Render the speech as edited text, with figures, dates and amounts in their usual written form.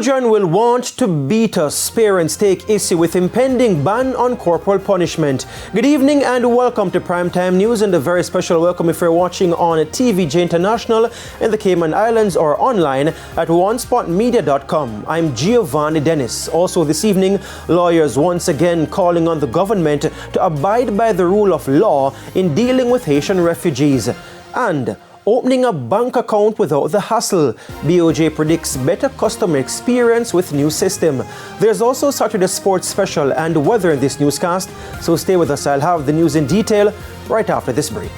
Children will want to beat us. Parents take issue with impending ban on corporal punishment. Good evening and welcome to Primetime News, and a very special welcome if you're watching on TVJ International in the Cayman Islands or online at onespotmedia.com. I'm Giovanni Dennis. Also this evening, lawyers once again calling on the government to abide by the rule of law in dealing with Haitian refugees. And opening a bank account without the hassle. BOJ predicts better customer experience with new system. There's also Saturday Sports Special and weather in this newscast, so stay with us. I'll have the news in detail right after this break.